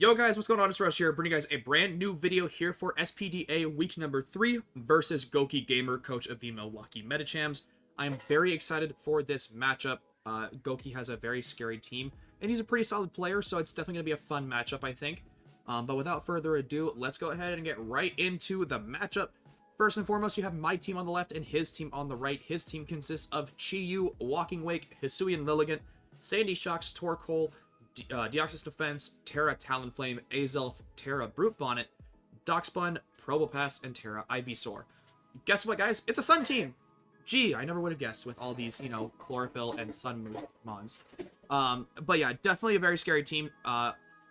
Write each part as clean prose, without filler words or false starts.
Yo guys, what's going on? It's Rush here, bringing you guys a brand new video here for SPDA week number 3 versus Gokey Gamer, coach of the Milwaukee Metachams. I'm very excited for this matchup. Gokey has a very scary team, and he's a pretty solid player, so it's definitely going to be a fun matchup, I think. But without further ado, let's go ahead and get right into the matchup. First and foremost, you have my team on the left and his team on the right. His team consists of Chi-Yu, Walking Wake, Hisuian Lilligant, Sandy Shocks, TORKOAL, Deoxys Defense, Terra Talonflame, Azelf, Terra Brute Bonnet, Doxbun, Probopass, and Terra Ivysaur. Guess what, guys? It's a Sun team! Gee, I never would have guessed with all these, Chlorophyll and Sun mons. But yeah, definitely a very scary team.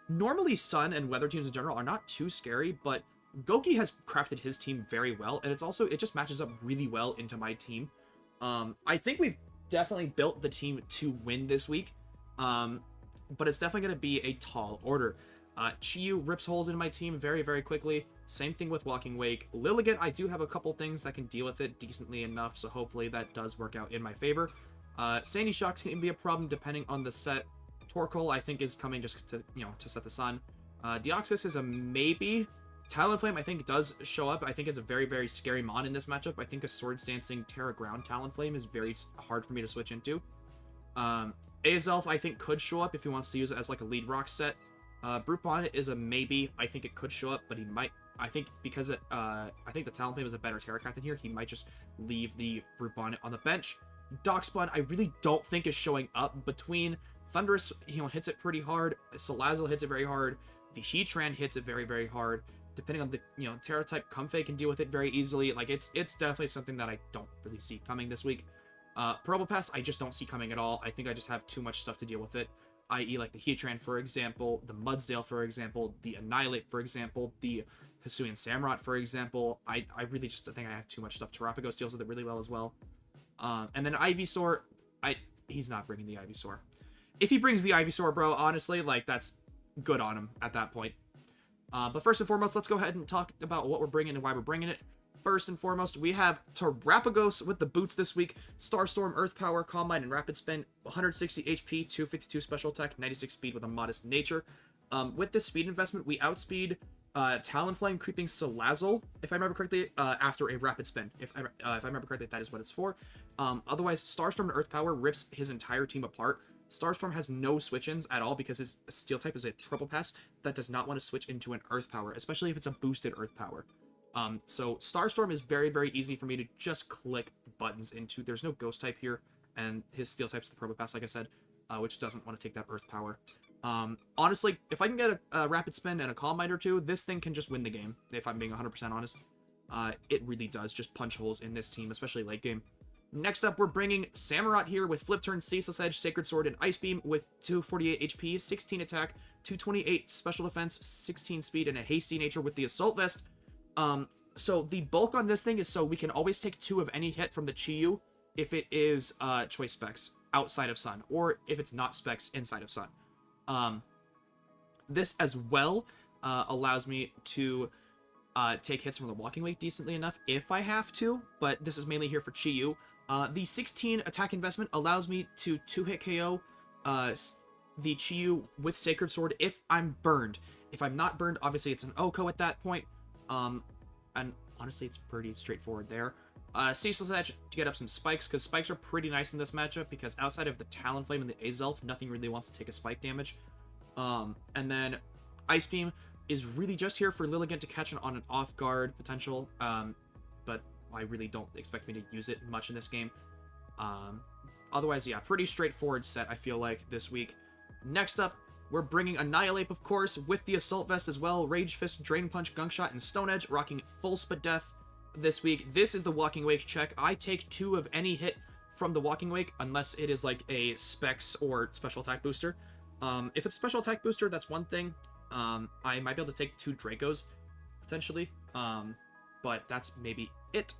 Normally Sun and Weather teams in general are not too scary, but Gokey has crafted his team very well, and it just matches up really well into my team. I think we've definitely built the team to win this week. But it's definitely going to be a tall order. Chi-Yu rips holes into my team very, very quickly. Same thing with Walking Wake. Lilligant, I do have a couple things that can deal with it decently enough, so hopefully that does work out in my favor. Sandy Shocks can be a problem depending on the set. TORKOAL, I think, is coming just to, to set the sun. Deoxys is a maybe. Talonflame, I think, does show up. I think it's a very, very scary mon in this matchup. I think a Swords Dancing Terra Ground Talonflame is very hard for me to switch into. Azelf, I think, could show up if he wants to use it as like a lead rock set. Brute Bonnet is a maybe. I think it could show up, but he might. I think because I think the Talonflame is a better Terra Captain here, he might just leave the Brute Bonnet on the bench. Doxbun, I really don't think is showing up. Between Thunderous, hits it pretty hard. Salazzle hits it very hard. The Heatran hits it very, very hard. Depending on the Terra type, Comfey can deal with it very easily. Like it's definitely something that I don't really see coming this week. Probopass, I just don't see coming at all. I think I just have too much stuff to deal with it, i.e. like the Heatran, for example, the Mudsdale, for example, the Annihilate, for example, the Hisuian Samurott, for example. I really just think I have too much stuff. Terapagos deals with it really well as well. And then Ivysaur, he's not bringing the Ivysaur. If he brings the Ivysaur, bro, honestly, like, that's good on him at that point. But first and foremost, let's go ahead and talk about what we're bringing and why we're bringing it. First and foremost, we have Terapagos with the boots this week. Starstorm, Earth Power, Calm Mind, and Rapid Spin. 160 HP, 252 Special Attack, 96 Speed with a modest nature. With this speed investment, we outspeed Talonflame creeping Salazzle, if I remember correctly, after a Rapid Spin. If I remember correctly, that is what it's for. Otherwise, Starstorm and Earth Power rips his entire team apart. Starstorm has no switch-ins at all because his Steel type is a Probopass that does not want to switch into an Earth Power, especially if it's a boosted Earth Power. So Starstorm is very, very easy for me to just click buttons into. There's no Ghost type here, and his Steel type's the Probopass, like I said, which doesn't want to take that Earth Power. Honestly, if I can get a Rapid Spin and a Calm Mind or two, this thing can just win the game, if I'm being 100% honest. It really does just punch holes in this team, especially late game. Next up, we're bringing Samurott here with Flip Turn, Ceaseless Edge, Sacred Sword, and Ice Beam with 248 HP, 16 attack, 228 special defense, 16 speed, and a hasty nature with the Assault Vest. So the bulk on this thing is so we can always take 2 of any hit from the Chi-Yu if it is choice specs outside of Sun, or if it's not specs inside of Sun. This as well allows me to take hits from the Walking Wake decently enough if I have to, but this is mainly here for Chi-Yu. The 16 attack investment allows me to 2-hit KO the Chi-Yu with Sacred Sword if I'm burned. If I'm not burned, obviously it's an Oko at that point. And honestly, it's pretty straightforward there. Ceaseless Edge to get up some spikes, because spikes are pretty nice in this matchup, because outside of the Talonflame and the Azelf, nothing really wants to take a spike damage. And then Ice Beam is really just here for Lilligant to catch on an off-guard potential, but I really don't expect me to use it much in this game. Otherwise, yeah, pretty straightforward set, I feel like, this week. Next up, we're bringing Annihilate, of course, with the Assault Vest as well. Rage Fist, Drain Punch, Gunk Shot, and Stone Edge, rocking full SPDA this week. This is the Walking Wake check. I take 2 of any hit from the Walking Wake, unless it is like a Specs or Special Attack Booster. If it's Special Attack Booster, that's one thing. I might be able to take 2 Dracos, potentially. But that's maybe it.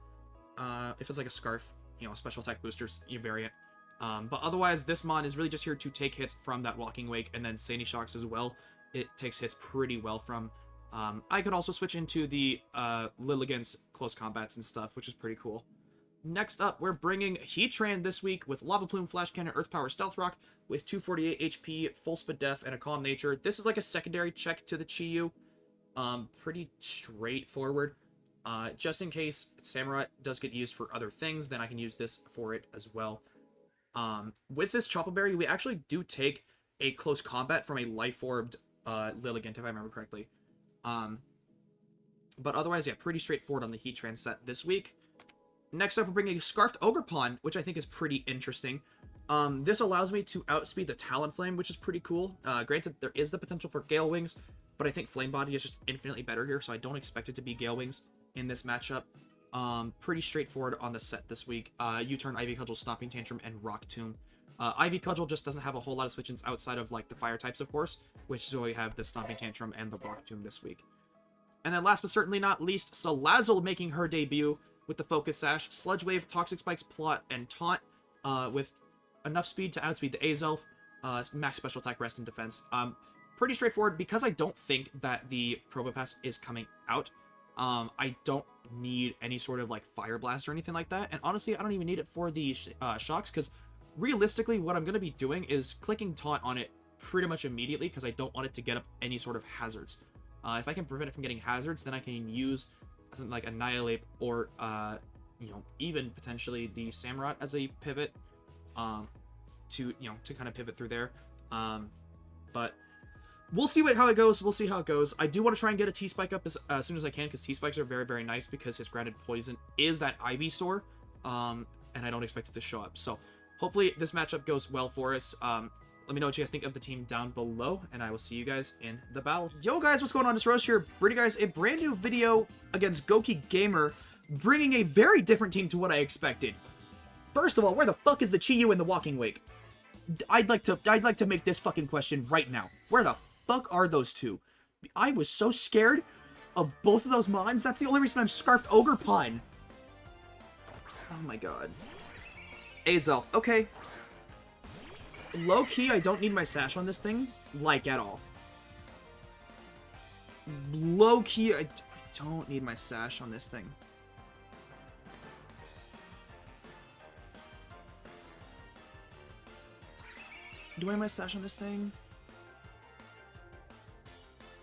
If it's like a Scarf, Special Attack Boosters, variant. But otherwise, this mon is really just here to take hits from that Walking Wake, and then Sandy Shocks as well. It takes hits pretty well from. I could also switch into the Lilligant's close combats and stuff, which is pretty cool. Next up, we're bringing Heatran this week with Lava Plume, Flash Cannon, Earth Power, Stealth Rock with 248 HP, Full Speed Def, and a Calm Nature. This is like a secondary check to the Chi-Yu. Pretty straightforward. Just in case Samurott does get used for other things, then I can use this for it as well. With this Chople Berry, we actually do take a close combat from a Life-Orbed Lilligant, if I remember correctly. But otherwise, yeah, pretty straightforward on the Heatran set this week. Next up, we're bringing Scarfed Ogerpon, which I think is pretty interesting. This allows me to outspeed the Talonflame, which is pretty cool. Granted, there is the potential for Gale Wings, but I think Flame Body is just infinitely better here, so I don't expect it to be Gale Wings in this matchup. Pretty straightforward on the set this week. U-Turn, Ivy Cudgel, Stomping Tantrum, and Rock Tomb. Ivy Cudgel just doesn't have a whole lot of switch-ins outside of, like, the fire types, of course, which is why we have the Stomping Tantrum and the Rock Tomb this week. And then last but certainly not least, Salazzle making her debut with the Focus Sash, Sludge Wave, Toxic Spikes, Plot, and Taunt, with enough speed to outspeed the Azelf, max special attack, rest, and defense. Pretty straightforward. Because I don't think that the Probopass is coming out, I don't need any sort of, like, Fire Blast or anything like that, and honestly, I don't even need it for the Shocks, because realistically, what I'm going to be doing is clicking Taunt on it pretty much immediately, because I don't want it to get up any sort of hazards. If I can prevent it from getting hazards, then I can use something like Annihilate or, you know, even potentially the Samurott as a pivot, to kind of pivot through there. But we'll see how it goes. We'll see how it goes. I do want to try and get a T-Spike up as soon as I can, because T-Spikes are very, very nice, because his Grounded Poison is that Ivysaur, and I don't expect it to show up. So hopefully this matchup goes well for us. Let me know what you guys think of the team down below, and I will see you guys in the battle. Yo guys, what's going on? It's Rose here, bringing you guys a brand new video against Gokey Gamer, bringing a very different team to what I expected. First of all, where the fuck is the Chi-Yu and the Walking Wake? I'd like to make this fucking question right now. Where the fuck are those two? I was so scared of both of those mons. That's the only reason I'm Scarfed Ogerpon. Oh my god. Azelf, okay. Low-key, I don't need my Sash on this thing, like, at all. Low-key, I don't need my Sash on this thing. Do I have my Sash on this thing?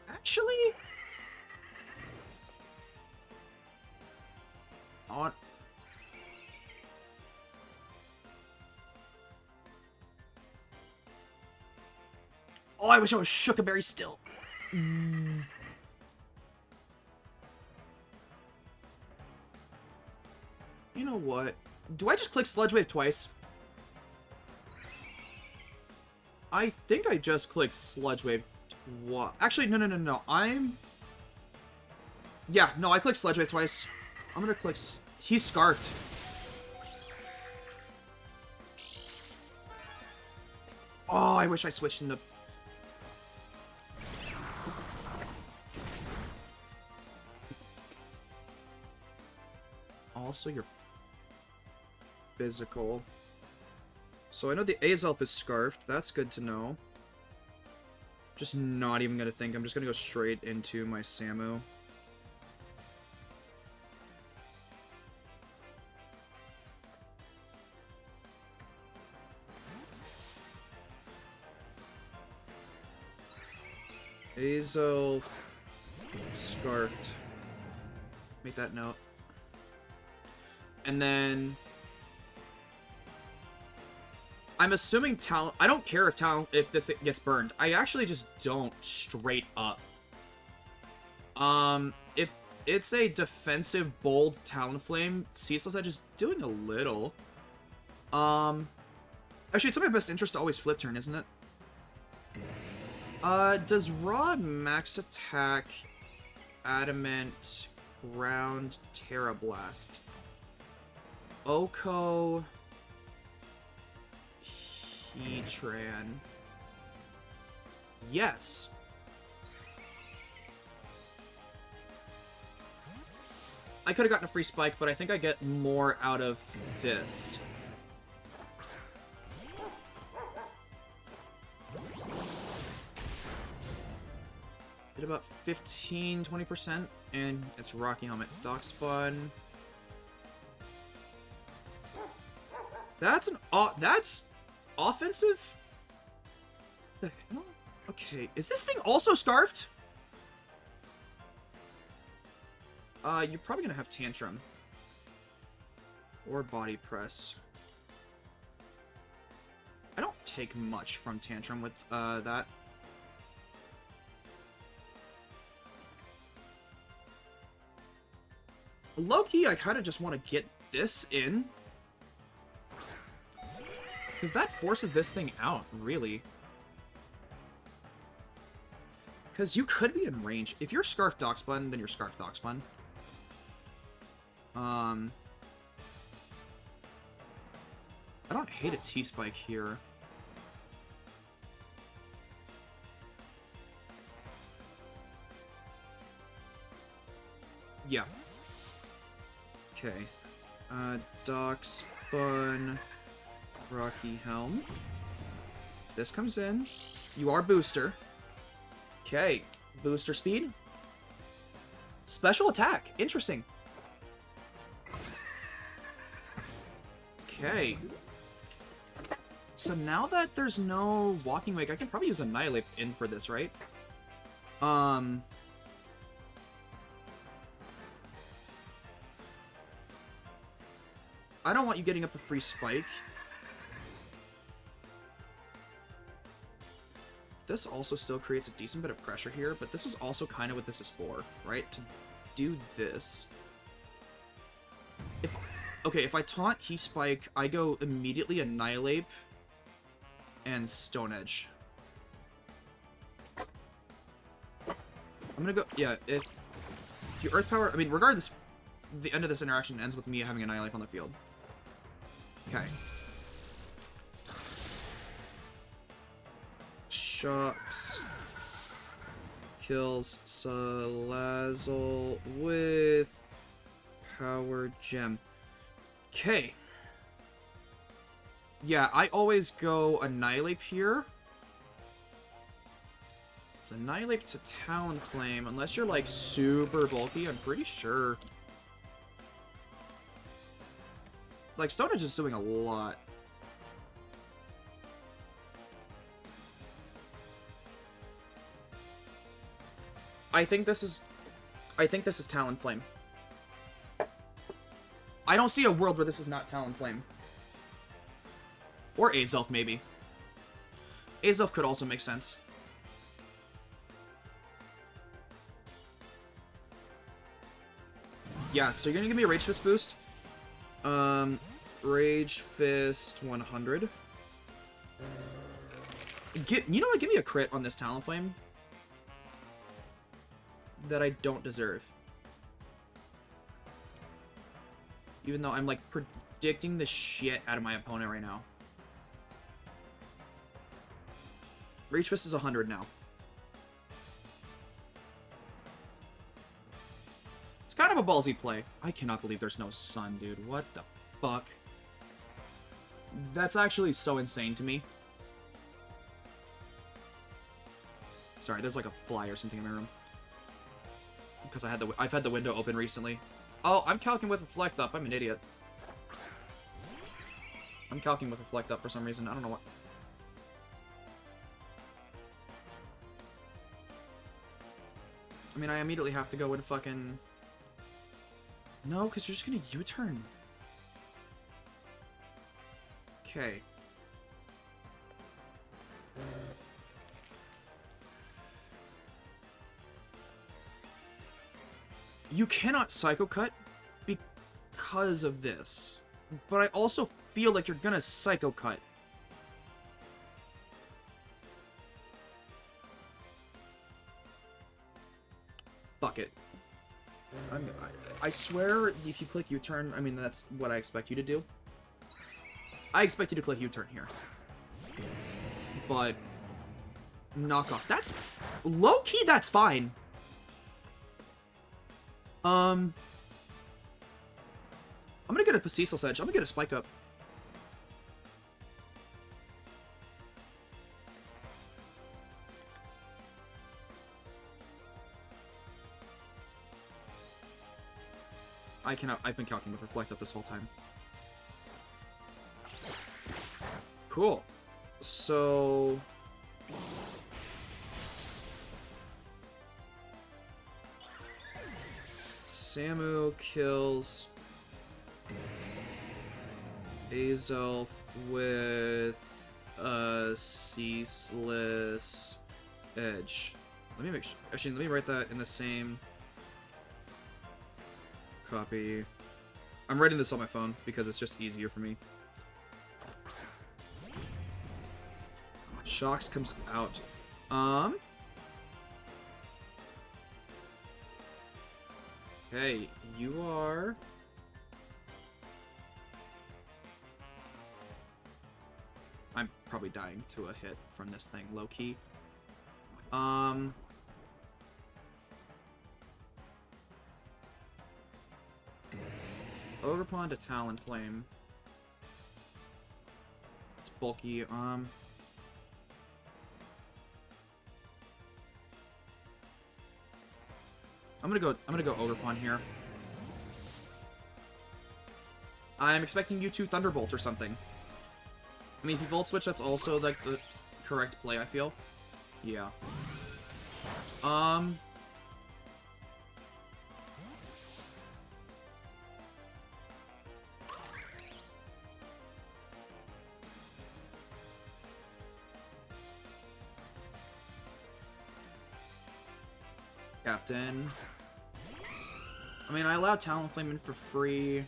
Actually? On... Oh, I wish I was Shookaberry still. You know what? Do I just click Sludge Wave twice? I think I just clicked Sludge Wave twice. Actually, no. Yeah, no, I clicked Sludge Wave twice. I'm gonna click... He's Scarfed. Oh, I wish I switched into... Also, you're physical. So I know the Azelf is Scarfed. That's good to know. Just not even gonna think. I'm just gonna go straight into my Samu. Azelf Scarfed. Make that note. And then I'm assuming Talon. I don't care if this gets burned. I actually just don't straight up. If it's a defensive bold Talonflame, Ceaseless Edge is doing a little. Actually, it's in my best interest to always flip turn, isn't it? Does Raw max attack Adamant Ground Terra Blast? Oko Heatran. Yes. I could have gotten a free spike, but I think I get more out of this. Did about 15-20%, and it's Rocky Helmet. Dock Spawn. That's that's offensive? The hell? Okay, is this thing also scarfed? You're probably gonna have Tantrum. Or Body Press. I don't take much from Tantrum with, that. Low-key, I kind of just want to get this in. Because that forces this thing out, really. Because you could be in range. If you're Scarf Doxbun, then you're Scarf Doxbun. I don't hate a T-Spike here. Yeah. Okay. Doxbun, Rocky Helm. This comes in. You are Booster. Okay. Booster speed. Special attack. Interesting. Okay. So now that there's no Walking Wake, I can probably use Annihilate in for this, right? I don't want you getting up a free spike. This also still creates a decent bit of pressure here, but this is also kind of what this is for, right? To do this. If I taunt, he spike, I go immediately Annihilate and Stone Edge. I'm gonna go, yeah, if you Earth Power, I mean, regardless, the end of this interaction ends with me having Annihilate on the field. Okay. Shocks. Kills Salazzle with Power Gem. Okay. Yeah, I always go Annihilate here. It's Annihilate to Talonflame, unless you're like super bulky, I'm pretty sure. Like, Stone Edge is doing a lot. I think this is Talonflame. I don't see a world where this is not Talonflame. Or Azelf, maybe. Azelf could also make sense. Yeah, so you're gonna give me a Rage Fist boost. Rage Fist 100. You know what? Give me a crit on this Talonflame that I don't deserve. Even though I'm, like, predicting the shit out of my opponent right now. Rage Fist is 100 now. It's kind of a ballsy play. I cannot believe there's no sun, dude. What the fuck? That's actually so insane to me. Sorry, there's like a fly or something in my room. Because I've had the window open recently. Oh, I'm calcing with Reflect Up. I'm an idiot. I'm calcing with Reflect Up for some reason. I don't know what. I mean, I immediately have to go with fucking... No, because you're just gonna U-turn. Okay. You cannot Psycho Cut because of this. But I also feel like you're gonna Psycho Cut. Fuck it. I swear, if you click U-turn, I mean, that's what I expect you to do. I expect you to click U-turn here. But... knock off. That's... low-key, that's fine. I'm gonna get a Cecil's Edge. I'm gonna get a Spike Up. I've been calculating with Reflect Up this whole time. Cool. So... Samu kills Azelf with a ceaseless edge. Let me make sure. Actually, let me write that in the same copy. I'm writing this on my phone because it's just easier for me. Shocks comes out. Hey, you are... I'm probably dying to a hit from this thing, low-key. Overpond to Talonflame. It's bulky, I'm gonna go Overpond here. I'm expecting you to Thunderbolt or something. I mean, if you Volt Switch, that's also, like, the correct play, I feel. Yeah. Captain. I mean, I allowed Talonflame in for free.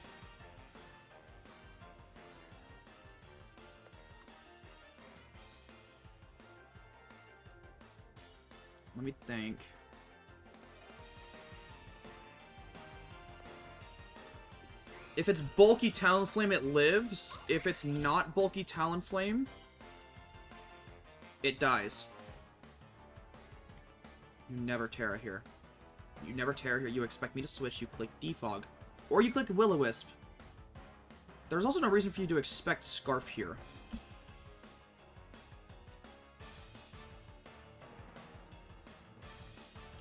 Let me think. If it's bulky Talonflame, it lives. If it's not bulky Talonflame, it dies. You never Terra here. You never Terra here. You expect me to switch, you click Defog. Or you click Will-O-Wisp. There's also no reason for you to expect Scarf here.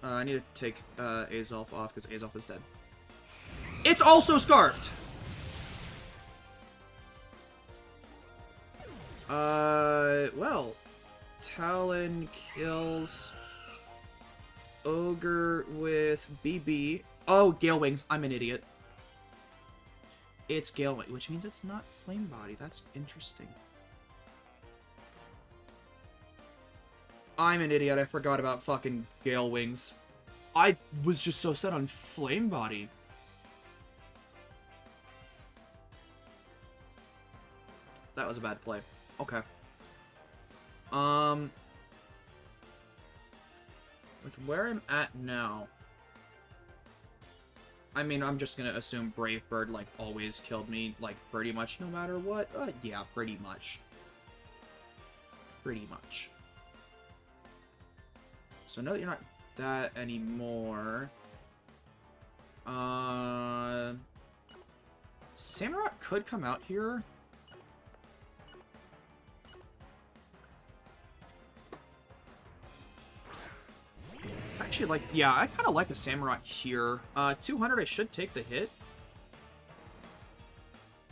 I need to take Azelf off because Azelf is dead. It's also Scarfed! Well, Talon kills Ogre with BB. Oh, Gale Wings. I'm an idiot. It's Gale Wings, which means it's not Flame Body. That's interesting. I'm an idiot. I forgot about fucking Gale Wings. I was just so set on Flame Body. That was a bad play. Okay. With where I'm at now, I mean, I'm just gonna assume Brave Bird, like, always killed me, like, pretty much no matter what. Yeah, pretty much. Pretty much. So now that you're not that anymore, Samurott could come out here. Actually, like, yeah, I kind of like a Samurott here. 200, I should take the hit.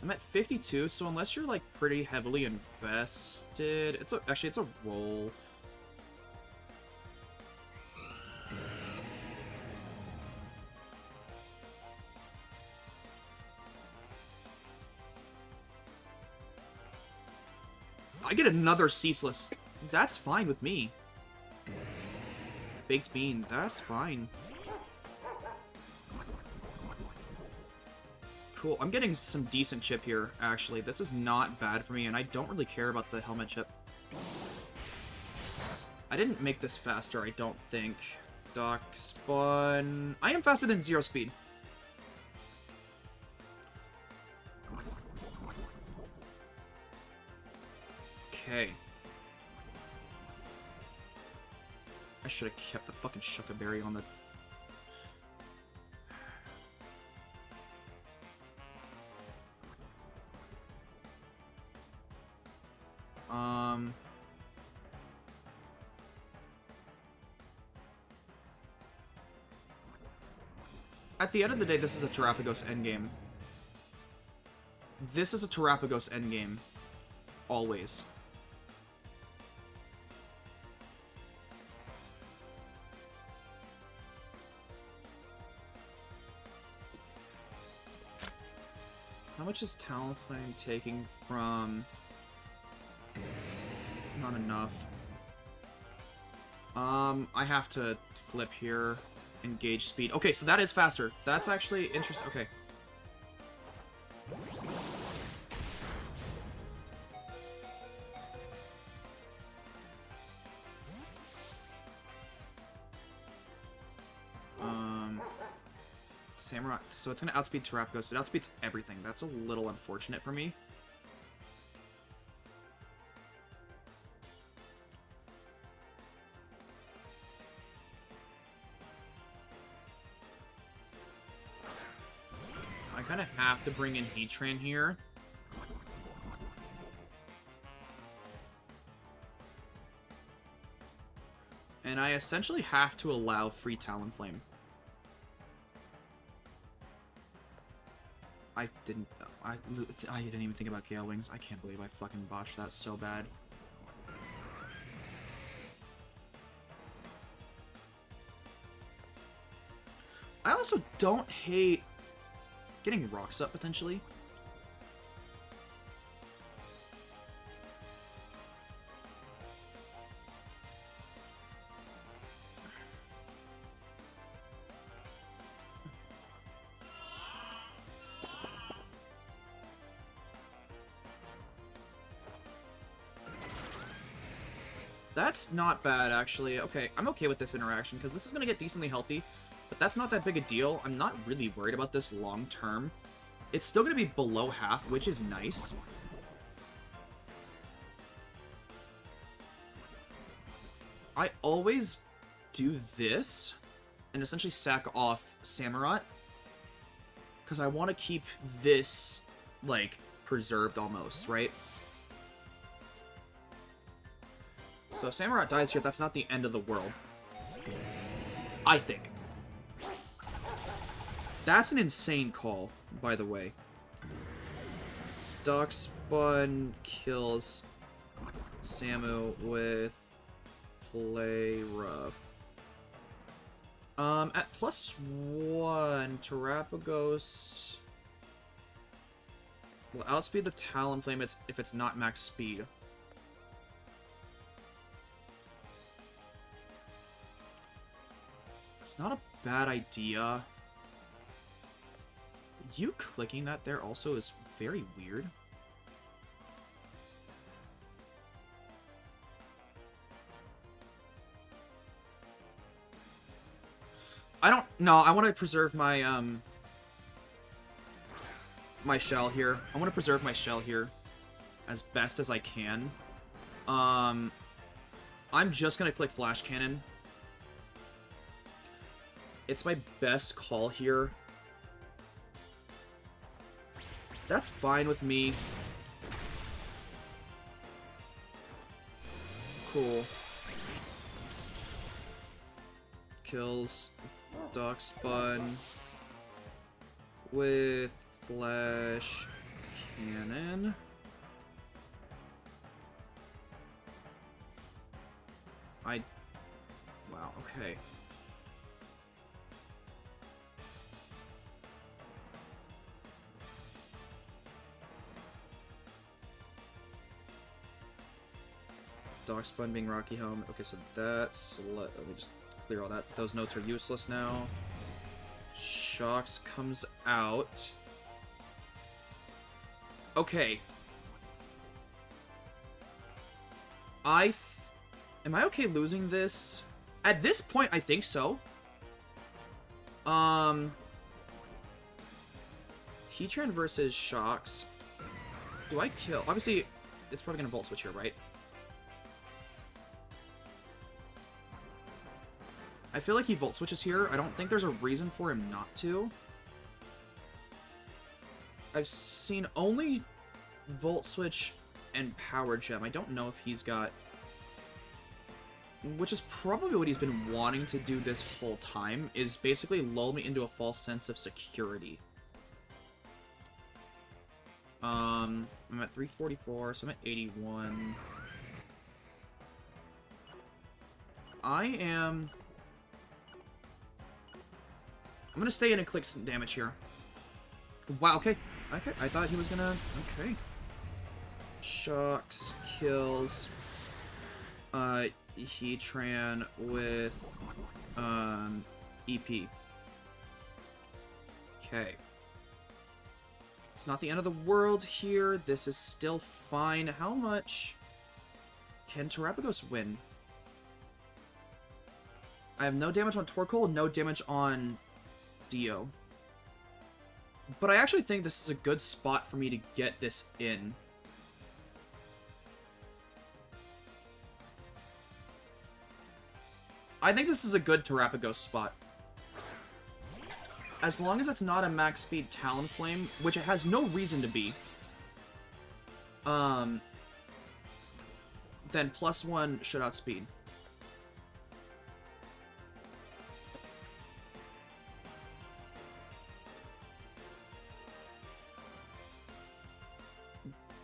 I'm at 52, so unless you're, like, pretty heavily invested, actually, it's a roll. I get another Ceaseless. That's fine with me. Baked Bean, that's fine. Cool, I'm getting some decent chip here, actually. This is not bad for me, and I don't really care about the helmet chip. I didn't make this faster, I don't think. Doc Spawn... I am faster than 0 speed. Okay. I should have kept the fucking Shuckaberry on the... At the end of the day, this is a Terapagos endgame. This is a Terapagos endgame. Always. much is Talonflame taking from... Not enough. I have to flip here. Engage speed. Okay, so that is faster. That's actually interesting. Okay. Samurai. So it's gonna outspeed Terrapagos. It outspeeds everything. That's a little unfortunate for me. I kind of have to bring in Heatran here. And I essentially have to allow free Talonflame. I didn't even think about Gale Wings. I can't believe I fucking botched that so bad. I also don't hate getting rocks up, potentially. That's not bad, actually. Okay, I'm okay with this interaction, because this is going to get decently healthy, but that's not that big a deal. I'm not really worried about this long term. It's still going to be below half, which is nice. I always do this, and essentially sack off Samurott, because I want to keep this, like, preserved almost, right? So if Samurott dies here, that's not the end of the world. I think. That's an insane call, by the way. Darkspawn kills Samu with Play Rough. At +1, Terrapagos will outspeed the Talonflame if it's not max speed. It's not a bad idea. You clicking that there also is very weird. I don't... No, I want to preserve my, my shell here. I want to preserve my shell here as best as I can. I'm just going to click Flash Cannon. It's my best call here. That's fine with me. Cool. Kills Darkspawn with Flash Cannon. Wow, okay. Darkspawn being Rocky Helm. Okay, so that's... Let me just clear all that. Those notes are useless now. Shocks comes out. Okay. Am I okay losing this? At this point, I think so. Heatran versus Shocks. Do I kill? Obviously, it's probably gonna Volt Switch here, right? I feel like he Volt Switches here. I don't think there's a reason for him not to. I've seen only Volt Switch and Power Gem. I don't know if he's got... Which is probably what he's been wanting to do this whole time, is basically lull me into a false sense of security. I'm at 344, so I'm at 81. I'm gonna stay in and click some damage here. Wow, okay. Okay, I thought he was gonna... Okay. Shocks, kills... Heatran with... EP. Okay. It's not the end of the world here. This is still fine. How much can Terapagos win? I have no damage on TORKOAL, no damage on Dio. But I actually think this is a good spot for me to get this in. I think this is a good Terapagos spot. As long as it's not a max speed Talonflame, which it has no reason to be. Then +1 should outspeed.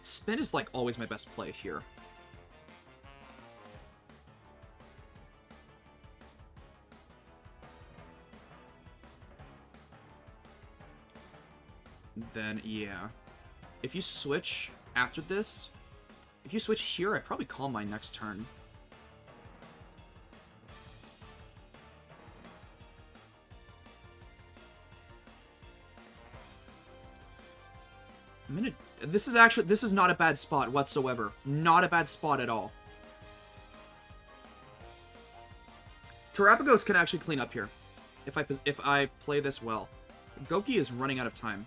Spin is like always my best play here. Then, yeah. If you switch after this, if you switch here, I'd probably Calm Mind next turn. This is not a bad spot whatsoever. Not a bad spot at all. Terapagos can actually clean up here. If I play this well. Gokey is running out of time.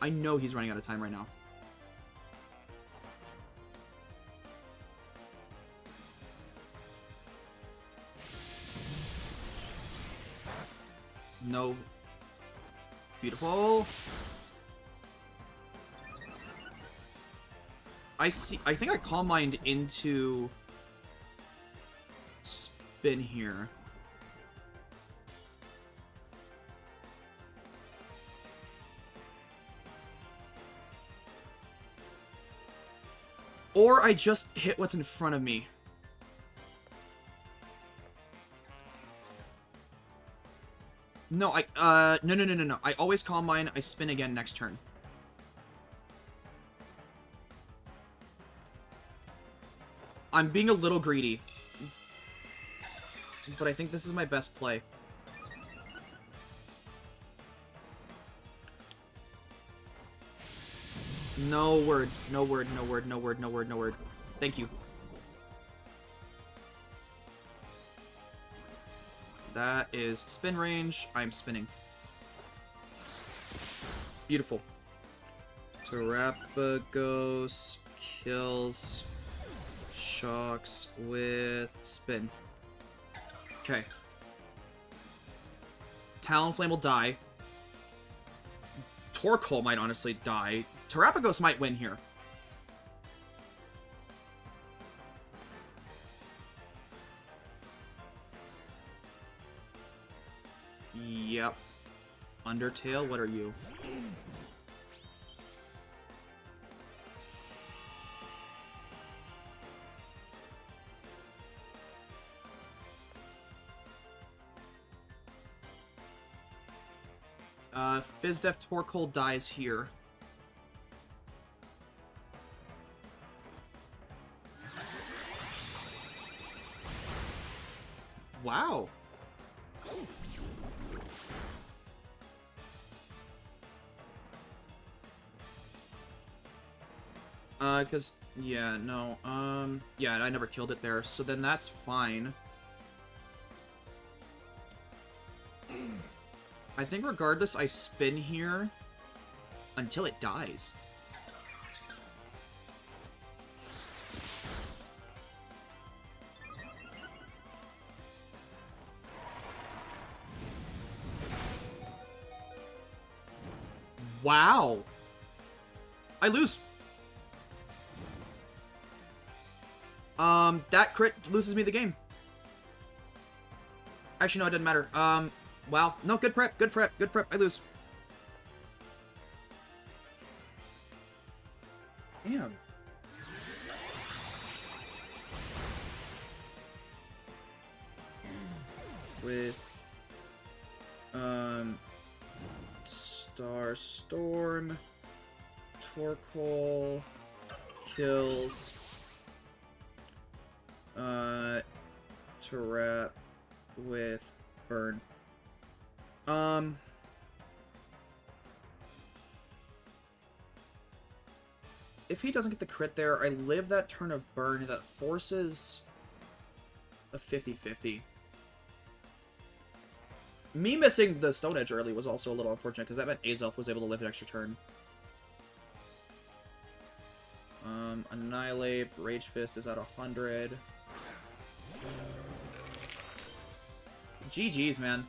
I know he's running out of time right now. No. Beautiful. I think I Calm Mind into Spin here. Or I just hit what's in front of me. No, no. I always Calm Mind, I spin again next turn. I'm being a little greedy. But I think this is my best play. No word, no word, no word, no word, no word, no word. Thank you. That is spin range. I'm spinning. Beautiful. Terapagos kills Shocks with spin. Okay. Talonflame will die. TORKOAL might honestly die. Terapagos might win here. Yep. Undertale, what are you? Fizdef TORKOAL dies here. Wow. Cause, yeah, no, yeah, I never killed it there, so then that's fine. I think regardless, I spin here until it dies. Wow. I lose. That crit loses me the game. Actually, no, it doesn't matter. Wow. No, good prep, good prep, good prep. I lose. Damn. With, Star Storm. TORKOAL kills Trap with Burn. If he doesn't get the crit there, I live that turn of Burn that forces a 50-50. Me missing the Stone Edge early was also a little unfortunate, because that meant Azelf was able to live an extra turn. Annihilate, Rage Fist is at 100. GG's, man.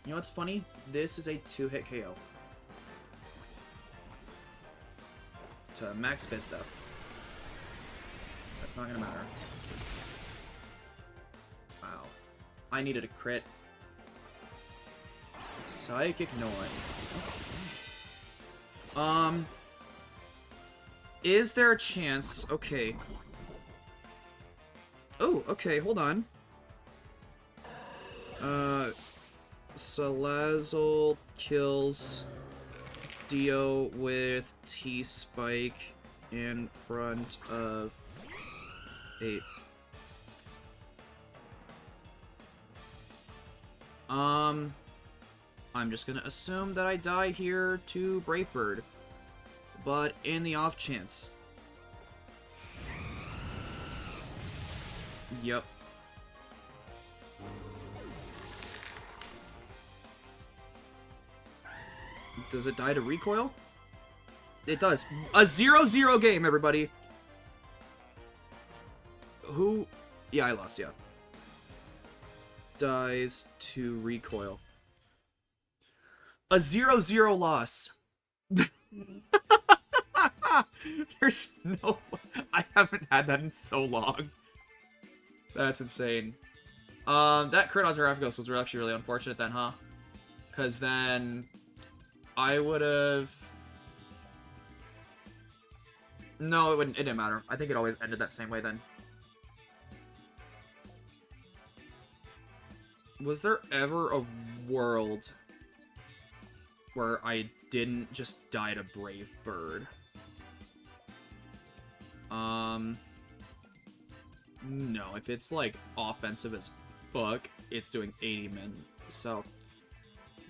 You know what's funny? This is a 2-hit KO. To max fit stuff. That's not gonna matter. Wow. I needed a crit. Psychic Noise. Is there a chance? Okay. Oh, okay, hold on. Salazzle kills Dio with T-Spike in front of 8. I'm just gonna assume that I die here to Brave Bird. But in the off chance. Yep. Does it die to recoil? It does. A 0-0 game, everybody. Who? Yeah, I lost, yeah. Dies to recoil. A 0-0 loss. There's no... I haven't had that in so long. That's insane. That crit on Raxos was actually really unfortunate then, huh? Because then... I would have... No, it wouldn't. It didn't matter. I think it always ended that same way then. Was there ever a world where I didn't just die to Brave Bird? No. If it's, like, offensive as fuck, it's doing 80 min. So...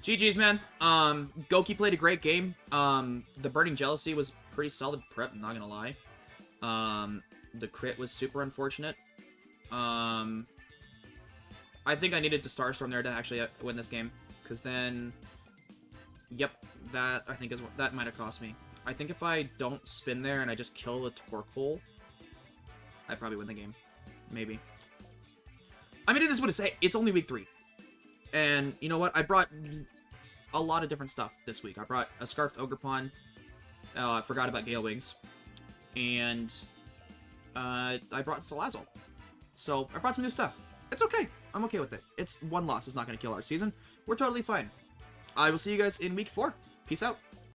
GG's, man. Gokey played a great game. The Burning Jealousy was pretty solid prep, I'm not gonna lie. The crit was super unfortunate. I think I needed to Starstorm there to actually win this game. Because then... Yep, that, I think, is what that might have cost me. I think if I don't spin there and I just kill the TORKOAL, I probably win the game. Maybe. I mean, it is what it's... It's only week 3. And, you know what? I brought a lot of different stuff this week. I brought a Scarfed Ogrepon. I forgot about Gale Wings. And I brought Salazzle. So, I brought some new stuff. It's okay. I'm okay with it. It's one loss. It's not going to kill our season. We're totally fine. I will see you guys in week 4. Peace out.